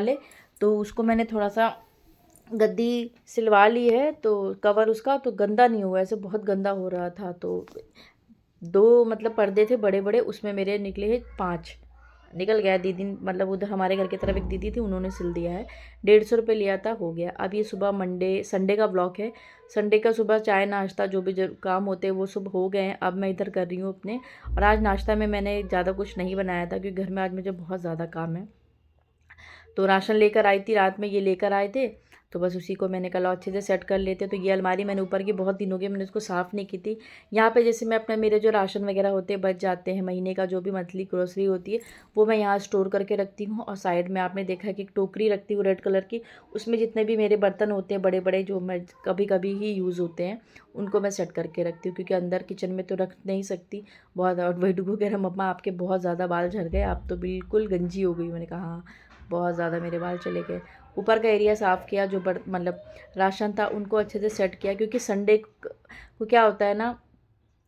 वाले, तो उसको मैंने थोड़ा सा गद्दी सिलवा ली है, तो कवर उसका तो गंदा नहीं हुआ, ऐसे बहुत गंदा हो रहा था। तो 2 मतलब पर्दे थे बड़े बड़े, उसमें मेरे निकले हैं 5 निकल गया। दीदी मतलब उधर हमारे घर की तरफ एक दीदी थी, उन्होंने सिल दिया है। 150 रुपये लिया था, हो गया। अब ये सुबह संडे का ब्लॉग है। संडे का सुबह चाय नाश्ता जो भी काम होते हैं वो सब हो गए हैं। अब मैं इधर कर रही हूँ अपने। और आज नाश्ता में मैंने ज़्यादा कुछ नहीं बनाया था, क्योंकि घर में आज मुझे बहुत ज़्यादा काम है। तो राशन लेकर आई थी रात में, ये लेकर आए थे, तो बस उसी को मैंने कल अच्छे से सेट कर लेते। तो ये अलमारी मैंने ऊपर की बहुत दिन हो गए मैंने उसको साफ़ नहीं की थी। यहाँ पे जैसे मैं अपना मेरे जो राशन वगैरह होते हैं बच जाते हैं महीने का, जो भी मंथली ग्रोसरी होती है वो मैं यहाँ स्टोर करके रखती हूँ। और साइड में आपने देखा है कि एक टोकरी रखती हूँ रेड कलर की, उसमें जितने भी मेरे बर्तन होते हैं बड़े बड़े जो मैं कभी कभी ही यूज़ होते हैं उनको मैं सेट करके रखती हूँ, क्योंकि अंदर किचन में तो रख नहीं सकती बहुत। और वही डुगू कह रहा मम्मा आपके बहुत ज़्यादा बाल झड़ गए, आप तो बिल्कुल गंजी हो गई। मैंने कहा हाँ, बहुत ज़्यादा मेरे बाल चले गए। ऊपर का एरिया साफ़ किया, जो मतलब राशन था उनको अच्छे से सेट किया, क्योंकि संडे को क्या होता है ना,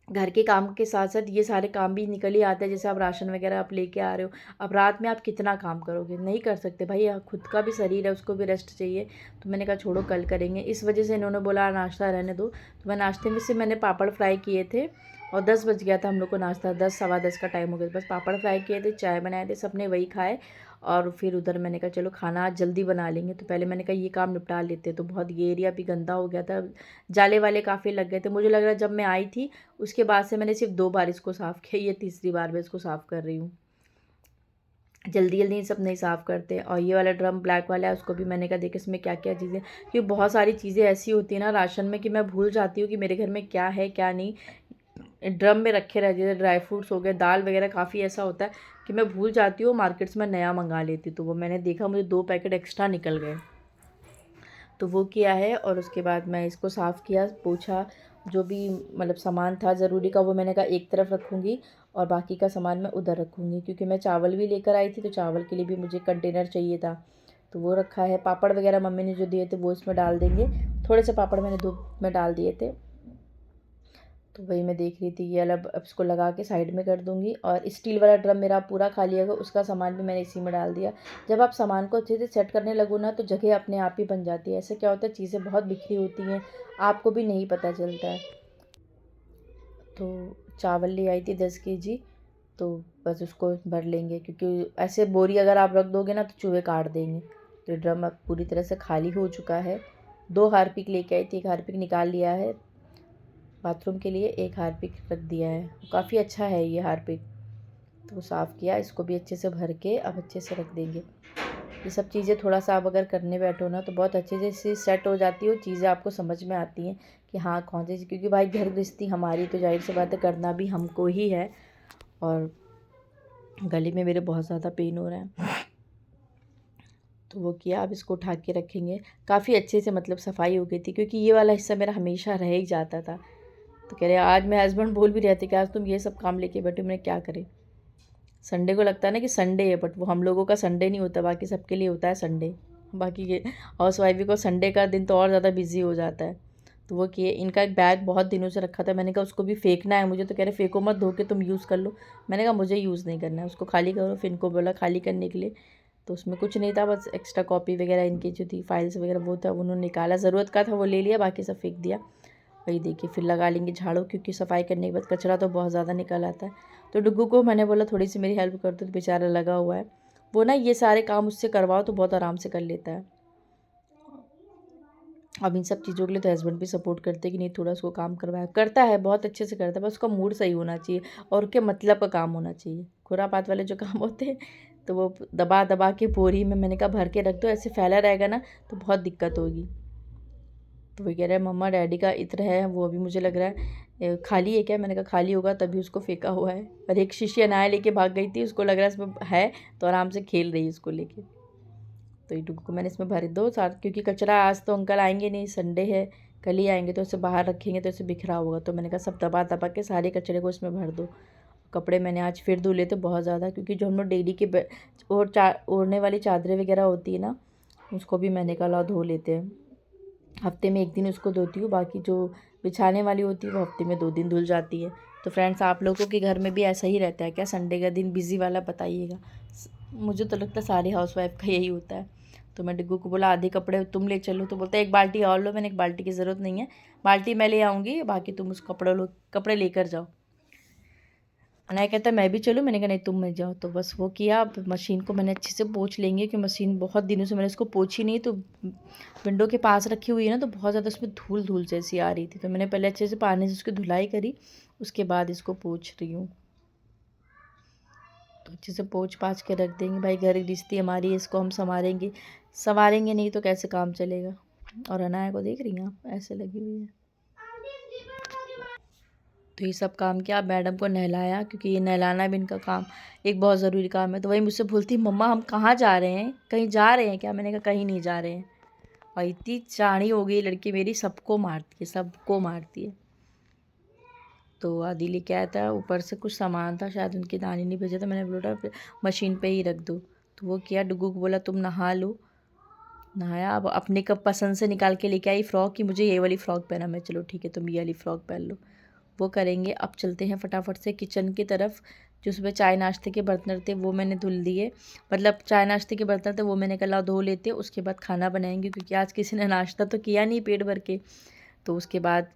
घर के काम के साथ साथ ये सारे काम भी निकल ही आते हैं। जैसे आप राशन वगैरह आप लेके आ रहे हो, अब रात में आप कितना काम करोगे, नहीं कर सकते भाई, खुद का भी शरीर है, उसको भी रेस्ट चाहिए। तो मैंने कहा छोड़ो कल करेंगे। इस वजह से इन्होंने बोला नाश्ता रहने दो, तो मैं नाश्ते में से मैंने पापड़ फ्राई किए थे। और 10 बज गया था हम लोग को नाश्ता, 10 सवा 10 का टाइम हो गया। बस पापड़ फ्राई किए थे, चाय बनाए थे, सबने वही खाए। और फिर उधर मैंने कहा चलो खाना आज जल्दी बना लेंगे, तो पहले मैंने कहा ये काम निपटा लेते। तो बहुत ये एरिया भी गंदा हो गया था, जाले वाले काफ़ी लग गए थे। मुझे लग रहा है जब मैं आई थी उसके बाद से मैंने सिर्फ 2 बार इसको साफ़ किया, ये तीसरी बार मैं इसको साफ़ कर रही हूँ। जल्दी जल्दी सब नहीं साफ़ करते। और ये वाला ड्रम ब्लैक वाला है, उसको भी मैंने कहा देख इसमें क्या क्या चीज़ें, क्योंकि बहुत सारी चीज़ें ऐसी होती है ना राशन में कि मैं भूल जाती हूँ कि मेरे घर में क्या है क्या नहीं। ड्रम में रखे रह जैसे ड्राई फ्रूट्स हो गए, दाल वगैरह, काफ़ी ऐसा होता है कि मैं भूल जाती हूँ, मार्केट्स में नया मंगा लेती हूँ। तो वो मैंने देखा मुझे 2 पैकेट एक्स्ट्रा निकल गए, तो वो किया है। और उसके बाद मैं इसको साफ़ किया, पोंछा, जो भी मतलब सामान था ज़रूरी का वो मैंने कहा एक तरफ रखूँगी और बाकी का सामान मैं उधर रखूँगी, क्योंकि मैं चावल भी लेकर आई थी, तो चावल के लिए भी मुझे कंटेनर चाहिए था, तो वो रखा है। पापड़ वगैरह मम्मी ने जो दिए थे वो इसमें डाल देंगे, थोड़े से पापड़ मैंने धूप में डाल दिए थे, तो वही मैं देख रही थी। ये अब इसको लगा के साइड में कर दूँगी। और स्टील वाला ड्रम मेरा पूरा खाली है, उसका सामान भी मैंने इसी में डाल दिया। जब आप सामान को अच्छे से सेट करने लगो ना, तो जगह अपने आप ही बन जाती है। ऐसे क्या होता है, चीज़ें बहुत बिखरी होती हैं, आपको भी नहीं पता चलता है। तो चावल ले आई थी 10 kg, तो बस उसको भर लेंगे, क्योंकि ऐसे बोरी अगर आप रख दोगे ना तो चूहे काट देंगे। तो ड्रम अब पूरी तरह से खाली हो चुका है। 2 हारपिक लेके आई थी, एक हारपिक निकाल लिया है बाथरूम के लिए, एक हारपिक रख दिया है। काफ़ी अच्छा है ये हारपिक, तो साफ़ किया, इसको भी अच्छे से भर के अब अच्छे से रख देंगे। ये सब चीज़ें थोड़ा सा आप अगर करने बैठो ना तो बहुत अच्छे से सेट हो जाती है, चीज़ें आपको समझ में आती हैं कि हाँ कौन सी, क्योंकि भाई घर गृहस्थी हमारी, तो जाहिर सी बात है करना भी हमको ही है। और गले में मेरे बहुत ज़्यादा पेन हो रहा है, तो वो किया। अब इसको उठा के रखेंगे। काफ़ी अच्छे से मतलब सफाई हो गई थी, क्योंकि ये वाला हिस्सा मेरा हमेशा रह ही जाता था। तो कह रहे आज मेरे हस्बैंड बोल भी रहे थे कि आज तुम ये सब काम लेके बैठे, मैंने क्या करें। संडे को लगता है ना कि संडे है, बट वो हम लोगों का संडे नहीं होता, बाकी सबके लिए होता है संडे। बाकी के हाउस वाइफ को संडे का दिन तो और ज़्यादा बिजी हो जाता है। तो वो किए। इनका एक बैग बहुत दिनों से रखा था, मैंने कहा उसको भी फेंकना है मुझे, तो कह रहे फेंको मत, धो के तुम यूज़ कर लो। मैंने कहा मुझे यूज़ नहीं करना है, उसको खाली करो। फिर इनको बोला खाली करने के लिए, तो उसमें कुछ नहीं था, बस एक्स्ट्रा कॉपी वगैरह इनकी जो थी फाइल्स वगैरह वो था, उन्होंने निकाला, ज़रूरत का था वो ले लिया, बाकी सब फेंक दिया। वही देखिए फिर लगा लेंगे झाड़ू, क्योंकि सफाई करने के बाद कचरा तो बहुत ज़्यादा निकल आता है। तो डुग्गू को मैंने बोला थोड़ी सी मेरी हेल्प कर दो, तो बेचारा लगा हुआ है। वो ना ये सारे काम उससे करवाओ तो बहुत आराम से कर लेता है। अब इन सब चीज़ों के लिए तो हस्बैंड भी सपोर्ट करते हैं कि नहीं थोड़ा उसको काम करवाया, करता है बहुत अच्छे से करता है, बस उसका मूड सही होना चाहिए और उसके मतलब का काम होना चाहिए। खुरापात वाले जो काम होते हैं तो वो दबा दबा के बोरी में मैंने कहा भर के रख दो, ऐसे फैला रहेगा ना तो बहुत दिक्कत होगी। तो वो कह रहा है मम्मा डैडी का इत्र है, वो अभी मुझे लग रहा है खाली है क्या। मैंने कहा खाली होगा तभी उसको फेंका हुआ है। और एक शीशी अनाया लेके भाग गई थी, उसको लग रहा है इसमें है, तो आराम से खेल रही है उसको लेके। तो ये को मैंने इसमें भर दो साथ, क्योंकि कचरा आज तो अंकल आएंगे नहीं, संडे है, कल ही आएंगे, तो इसे बाहर रखेंगे तो इसे बिखरा होगा। तो मैंने कहा सब दबा दबा के सारे कचरे को इसमें भर दो। कपड़े मैंने आज फिर धुले थे बहुत ज़्यादा, क्योंकि जो हम लोग डेली के ओढ़ने वाली चादरें वगैरह होती है ना, उसको भी मैंने कहा धो लेते हैं। हफ्ते में 1 दिन उसको धोती हूँ, बाकी जो बिछाने वाली होती है वो हफ्ते में 2 दिन धुल जाती है। तो फ्रेंड्स आप लोगों के घर में भी ऐसा ही रहता है क्या, संडे का दिन बिज़ी वाला बताइएगा। मुझे तो लगता है सारे हाउसवाइफ का यही होता है। तो मैं डिग्गू को बोला आधे कपड़े तुम ले चलो, तो बोलता है एक बाल्टी और लो। मैंने एक बाल्टी की ज़रूरत नहीं है, बाल्टी मैं ले आऊँगी, बाकी तुम उस कपड़े लेकर जाओ। अनाया कहता है मैं भी चलूँ, मैंने कहा नहीं तुम मत जाओ। तो बस वो किया। अब मशीन को मैंने अच्छे से पोंछ लेंगे कि मशीन बहुत दिनों से मैंने इसको पोंछी नहीं, तो विंडो के पास रखी हुई है ना, तो बहुत ज़्यादा उसमें धूल धूल जैसी आ रही थी। तो मैंने पहले अच्छे से पानी से उसकी धुलाई करी, उसके बाद इसको पोंछ रही हूँ। तो अच्छे से पोंछ पाछ के रख देंगे। भाई घर गृहस्थी हमारी है, इसको हम संवारेंगे नहीं तो कैसे काम चलेगा। और अनाया को देख रही हैं आप, ऐसे लगी हुई है। तो ये सब काम किया। मैडम को नहलाया, क्योंकि ये नहलाना भी इनका काम एक बहुत ज़रूरी काम है। तो वही मुझसे बोलती मम्मा हम कहाँ जा रहे हैं, कहीं जा रहे हैं क्या? मैंने कहा कहीं नहीं जा रहे हैं। और इतनी चाणी हो गई लड़की मेरी, सबको मारती है, सबको मारती है। तो आदि लेके आया था, ऊपर से कुछ सामान था, शायद उनकी नानी ने भेजा था। मैंने बोला मशीन पे ही रख दो। तो वो किया। डुग्गू को बोला तुम नहा लो, नहाया। अब अपने कब पसंद से निकाल के लेके आई फ़्रॉक कि मुझे ये वाली फ़्रॉक पहना। मैं चलो ठीक है तुम ये वाली फ़्रॉक पहन लो। वो करेंगे। अब चलते हैं फटाफट से किचन की तरफ। जो सुबह चाय नाश्ते के बर्तन थे वो मैंने धुल दिए, मतलब चाय नाश्ते के बर्तन थे वो मैंने कहा धो लेते, उसके बाद खाना बनाएंगे, क्योंकि आज किसी ने नाश्ता तो किया नहीं पेट भर के। तो उसके बाद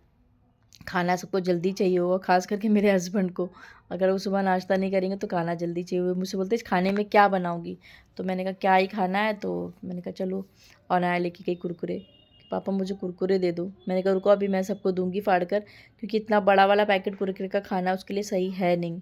खाना सबको जल्दी चाहिए होगा, ख़ास करके मेरे हस्बैंड को। अगर वो सुबह नाश्ता नहीं करेंगे तो खाना जल्दी चाहिए होगा। मुझसे बोलते इस खाने में क्या बनाऊँगी, तो मैंने कहा क्या ही खाना है। तो मैंने कहा चलो, और आया लेके गई कुरकुरे। पापा मुझे कुरकुरे दे दो। मैंने कहा रुको अभी मैं सबको दूंगी फाड़ कर, क्योंकि इतना बड़ा वाला पैकेट कुरकुरे का खाना उसके लिए सही है नहीं।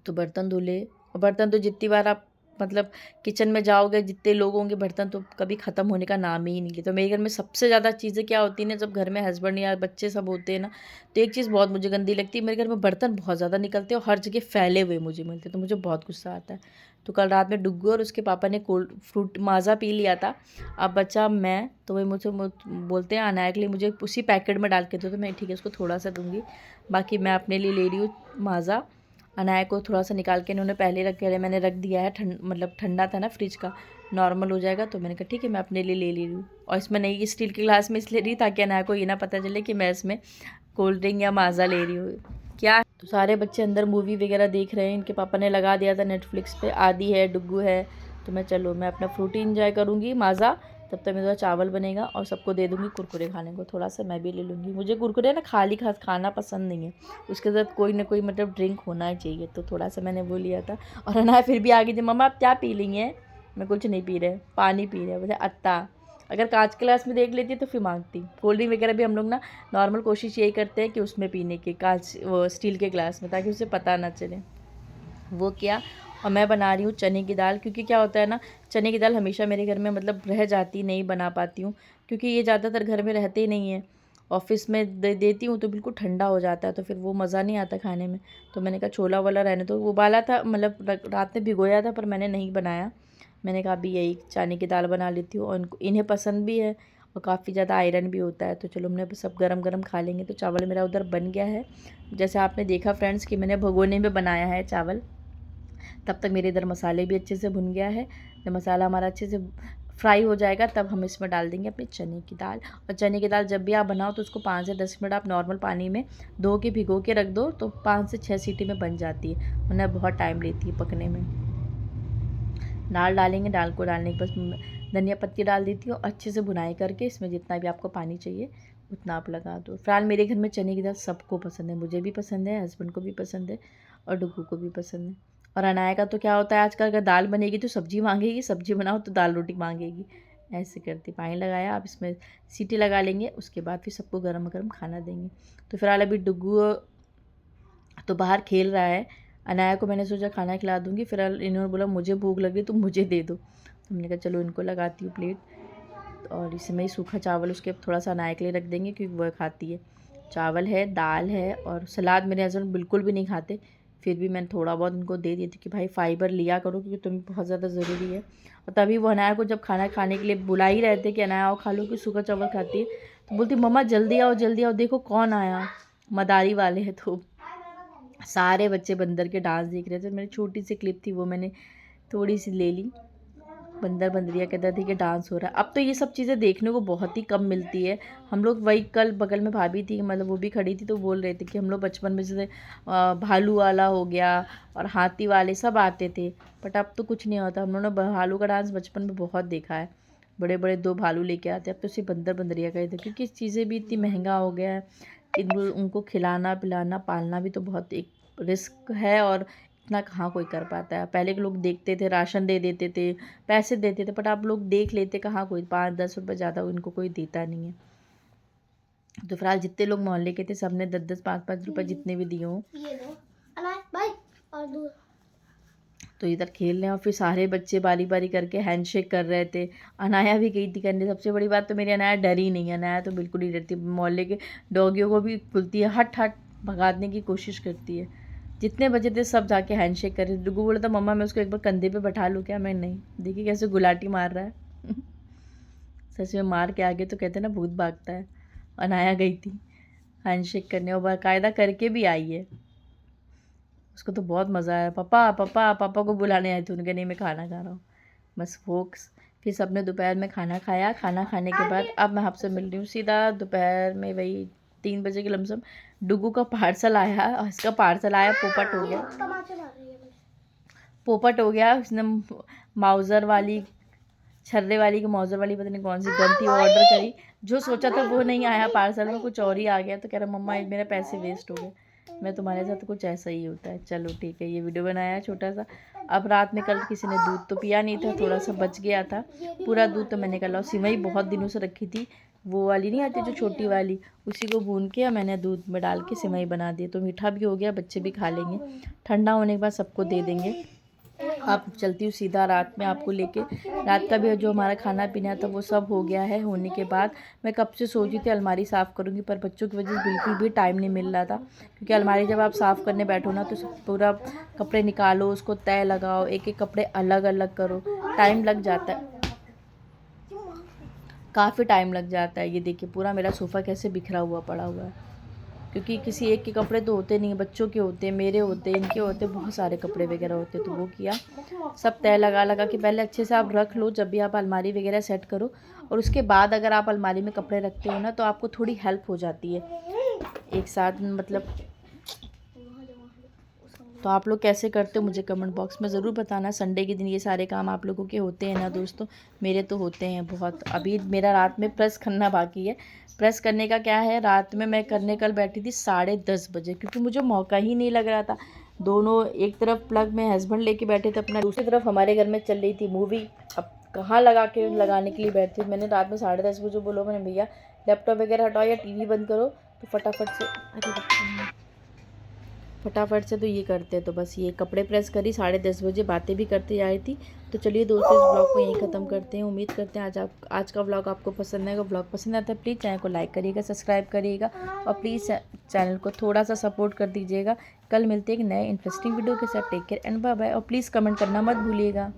तो बर्तन धुले। और बर्तन तो जितनी बार आप मतलब किचन में जाओगे, जितने लोग होंगे, बर्तन तो कभी ख़त्म होने का नाम ही नहीं लेते। तो मेरे घर में सबसे ज़्यादा चीज़ें क्या होती हैं ना, जब घर में हस्बैंड या बच्चे सब होते हैं ना, तो एक चीज़ बहुत मुझे गंदी लगती है, मेरे घर में बर्तन बहुत ज़्यादा निकलते हैं और हर जगह फैले हुए मुझे मिलते हैं, तो मुझे बहुत गुस्सा आता है। तो कल रात में डुग्गू और उसके पापा ने कोल्ड फ्रूट माज़ा पी लिया था। अब बच्चा मैं, तो वही मुझसे बोलते हैं अनाया के लिए मुझे उसी पैकेट में डाल के दो। तो मैं ठीक है उसको थोड़ा सा दूँगी, बाकी मैं अपने लिए ले रही हूँ माज़ा। अनाया को थोड़ा सा निकाल के इन्होंने पहले मैंने रख दिया है, मतलब ठंडा था ना फ्रिज का, नॉर्मल हो जाएगा। तो मैंने कहा ठीक है मैं अपने लिए ले रही हूँ। और इसमें नहीं स्टील के ग्लास में इसलिए रही ताकि अनाया को ये ना पता चले कि मैं इसमें कोल्ड ड्रिंक या माज़ा ले रही हूँ क्या। तो सारे बच्चे अंदर मूवी वगैरह देख रहे हैं, इनके पापा ने लगा दिया था नेटफ्लिक्स पे। आदि है, डुग्गू है। तो मैं चलो मैं अपना फ्रूटी इंजॉय करूँगी, माज़ा। तब तक मेरा चावल बनेगा और सबको दे दूँगी कुरकुरे खाने को। थोड़ा सा मैं भी ले लूँगी, मुझे कुरकुरे ना खाली खाना पसंद नहीं है, उसके साथ कोई ना कोई मतलब ड्रिंक होना ही चाहिए। तो थोड़ा सा मैंने वो लिया था। और अनाया फिर भी आ गई थी, मम्मा आप क्या पी ली हैं? मैं कुछ नहीं पी रहे, पानी पी रहे। मुझे अत्ता अगर कांच के ग्लास में देख लेती तो फिर मांगती। कोल्ड ड्रिंक वगैरह भी हम लोग ना नॉर्मल कोशिश यही करते हैं कि उसमें पीने की, कांच वो स्टील के ग्लास में, ताकि उसे पता ना चले। वो किया। और मैं बना रही हूँ चने की दाल, क्योंकि क्या होता है ना, चने की दाल हमेशा मेरे घर में मतलब रह जाती, नहीं बना पाती हूँ, क्योंकि ये ज़्यादातर घर में रहते ही नहीं हैं। ऑफिस में देती हूँ तो बिल्कुल ठंडा हो जाता है, तो फिर वो मज़ा नहीं आता खाने में। तो मैंने कहा छोला वाला रहने दो। उबाला था, मतलब रात में भिगोया था, पर मैंने नहीं बनाया। मैंने कहा अभी यही चने की दाल बना लेती हूँ, और इन्हें पसंद भी है और काफ़ी ज़्यादा आयरन भी होता है। तो चलो हमने सब गरम गरम खा लेंगे। तो चावल मेरा उधर बन गया है, जैसे आपने देखा फ्रेंड्स कि मैंने भगोने में बनाया है चावल। तब तक मेरे इधर मसाले भी अच्छे से भुन गया है। जब मसाला हमारा अच्छे से फ्राई हो जाएगा तब हम इसमें डाल देंगे अपनी चने की दाल। और चने की दाल जब भी आप बनाओ तो उसको 5 से 10 मिनट आप नॉर्मल पानी में धो के भिगो के रख दो, तो 5 से 6 सीटी में बन जाती है, वरना बहुत टाइम लेती है पकने में। दाल डालेंगे, दाल को डालने के बाद धनिया पत्ती डाल देती हूँ, अच्छे से भुनाई करके इसमें जितना भी आपको पानी चाहिए उतना आप लगा दो। फिलहाल मेरे घर में चने की दाल सबको पसंद है, मुझे भी पसंद है, हस्बैंड को भी पसंद है और डुग्गू को भी पसंद है। और अनाया का तो क्या होता है आजकल, अगर दाल बनेगी तो सब्जी मांगेगी, सब्जी बनाओ तो दाल रोटी मांगेगी, ऐसे करती। पानी लगाया, आप इसमें सीटी लगा लेंगे, उसके बाद फिर सबको गर्मा गर्म खाना देंगे। तो फिलहाल अभी डुग्गू तो बाहर खेल रहा है। अनाया को मैंने सोचा खाना खिला दूँगी, फिर इन्होंने बोला मुझे भूख लगी तो मुझे दे दो। तो हमने कहा चलो इनको लगाती हूँ प्लेट। और इसमें ही सूखा चावल उसके थोड़ा सा अनाया के लिए रख देंगे, क्योंकि वह खाती है। चावल है, दाल है, और सलाद मेरे हस्बैंड बिल्कुल भी नहीं खाते, फिर भी मैंने थोड़ा बहुत उनको दे दिया थी कि भाई फाइबर लिया करो, क्योंकि तुम्हें बहुत ज़्यादा ज़रूरी है। और तभी वो अनाया को जब खाना खाने के लिए बुला ही रहे थे कि अनाया आओ खा लो, कि सूखा चावल खाती है, तो बोलती मम्मा जल्दी आओ देखो कौन आया, मदारी वाले हैं। तो सारे बच्चे बंदर के डांस देख रहे थे, मेरी छोटी सी क्लिप थी वो मैंने थोड़ी सी ले ली। बंदर बंदरिया के इधर देखिए डांस हो रहा है। अब तो ये सब चीज़ें देखने को बहुत ही कम मिलती है। हम लोग वही कल बगल में भाभी थी, मतलब वो भी खड़ी थी, तो बोल रहे थे कि हम लोग बचपन में जैसे भालू वाला हो गया और हाथी वाले सब आते थे, बट अब तो कुछ नहीं होता। हम लोगों ने भालू का डांस बचपन में बहुत देखा है, बड़े बड़े 2 भालू लेके आते। अब तो सिर्फ बंदर बंदरिया का ही था, क्योंकि चीज़ें भी इतनी महंगा हो गया है, उनको खिलाना पिलाना पालना भी तो बहुत एक रिस्क है, और इतना कहाँ कोई कर पाता है। पहले के लोग देखते थे, राशन दे देते थे, पैसे देते थे, बट आप लोग देख लेते कहाँ, कोई 5-10 रुपये ज़्यादा इनको कोई देता नहीं है। तो फिलहाल जितने लोग मोहल्ले के थे, सबने 10-10 5-5 रुपये जितने भी दिए हों, तो इधर खेल रहे हैं। और फिर सारे बच्चे बारी बारी करके हैंडशेक कर रहे थे। अनाया भी गई थी करने। सबसे बड़ी बात तो मेरी अनाया डरी नहीं है, अनाया तो बिल्कुल ही डरती। मोहल्ले के डॉगियों को भी खुलती है, हट हट भगाने की कोशिश करती है। जितने बच्चे थे सब जाके हैंडशेक कर रहे थे। डुगू बोला था मम्मा मैं उसको एक बार कंधे पे बैठा लूँ क्या, मैं नहीं, देखिए कैसे गुलाटी मार रहा है। सच में मार के आगे तो कहते हैं ना भूत भागता है। अनाया गई थी हैंडशेक करने, और बाकायदा करके भी आई है। उसको तो बहुत मज़ा आया, पापा पापा पापा को बुलाने आई थी। उनके नहीं, मैं खाना खा रहा हूँ बस फोक्स। फिर सबने दोपहर में खाना खाया। खाना खाने के बाद अब मैं आपसे मिल रही हूँ सीधा दोपहर में, वही 3 बजे के लमसम। डुगू का पार्सल आया, और इसका पार्सल आया पोपट हो गया, पोपट हो गया। उसने माउज़र वाली, छर्रे वाली की माउज़र वाली पता नहीं कौन सी गन थी, ऑर्डर करी। जो सोचा था वो नहीं आया पार्सल में, कुछ और ही आ गया। तो कह रहा मम्मा मेरे पैसे वेस्ट हो गए। मैं तुम्हारे साथ कुछ ऐसा ही होता है। चलो ठीक है, ये वीडियो बनाया छोटा सा। अब रात में कल किसी ने दूध तो पिया नहीं था, थोड़ा सा बच गया था। पूरा दूध तो मैंने कल, और सिवई बहुत दिनों से रखी थी, वो वाली नहीं आती जो छोटी वाली, उसी को भून के मैंने दूध में डाल के सिवई बना दी। तो मीठा भी हो गया, बच्चे भी खा लेंगे। ठंडा होने के बाद सबको दे देंगे। अब चलती हूँ सीधा रात में आपको लेके। रात का भी जो हमारा खाना पीना था वो सब हो गया है। होने के बाद मैं कब से सोची थी अलमारी साफ़ करूँगी, पर बच्चों की वजह से बिल्कुल भी टाइम नहीं मिल रहा था। क्योंकि अलमारी जब आप साफ़ करने बैठो ना, तो पूरा कपड़े निकालो, उसको तय लगाओ, एक एक कपड़े अलग अलग करो, टाइम लग जाता है, काफ़ी टाइम लग जाता है। ये देखिए पूरा मेरा सोफ़ा कैसे बिखरा हुआ पड़ा हुआ है, क्योंकि किसी एक के कपड़े तो होते नहीं, बच्चों के होते, मेरे होते, इनके होते, बहुत सारे कपड़े वगैरह होते। तो वो किया, सब तय लगा लगा के पहले अच्छे से आप रख लो जब भी आप अलमारी वगैरह सेट करो। और उसके बाद अगर आप अलमारी में कपड़े रखते हो ना, तो आपको थोड़ी हेल्प हो जाती है एक साथ, मतलब। तो आप लोग कैसे करते हो मुझे कमेंट बॉक्स में ज़रूर बताना। संडे के दिन ये सारे काम आप लोगों के होते हैं ना दोस्तों? मेरे तो होते हैं बहुत। अभी मेरा रात में प्रेस करना बाकी है। प्रेस करने का क्या है, रात में मैं करने कल बैठी थी 10:30 बजे, क्योंकि मुझे मौका ही नहीं लग रहा था। दोनों एक तरफ प्लग में हस्बैंड लेके बैठे थे अपना, दूसरी तरफ हमारे घर में चल रही थी मूवी। अब कहाँ लगाने के लिए बैठे। मैंने रात में 10:30 बजे बोलो, मैंने भैया लैपटॉप वगैरह हटाओ या टीवी बंद करो, तो फटाफट से तो ये करते हैं। तो बस ये कपड़े प्रेस करी 10:30 बजे, बातें भी करते जा रही थी। तो चलिए दोस्तों, इस ब्लॉग को यहीं ख़त्म करते हैं। उम्मीद करते हैं आज का ब्लॉग आपको पसंद आएगा। ब्लॉग पसंद आता है प्लीज़ चैनल को लाइक करिएगा, सब्सक्राइब करिएगा, और प्लीज़ चैनल को थोड़ा सा सपोर्ट कर दीजिएगा। कल मिलते हैं एक नए इंटरेस्टिंग वीडियो के साथ। Take care and bye bye, और प्लीज़ कमेंट करना मत भूलिएगा।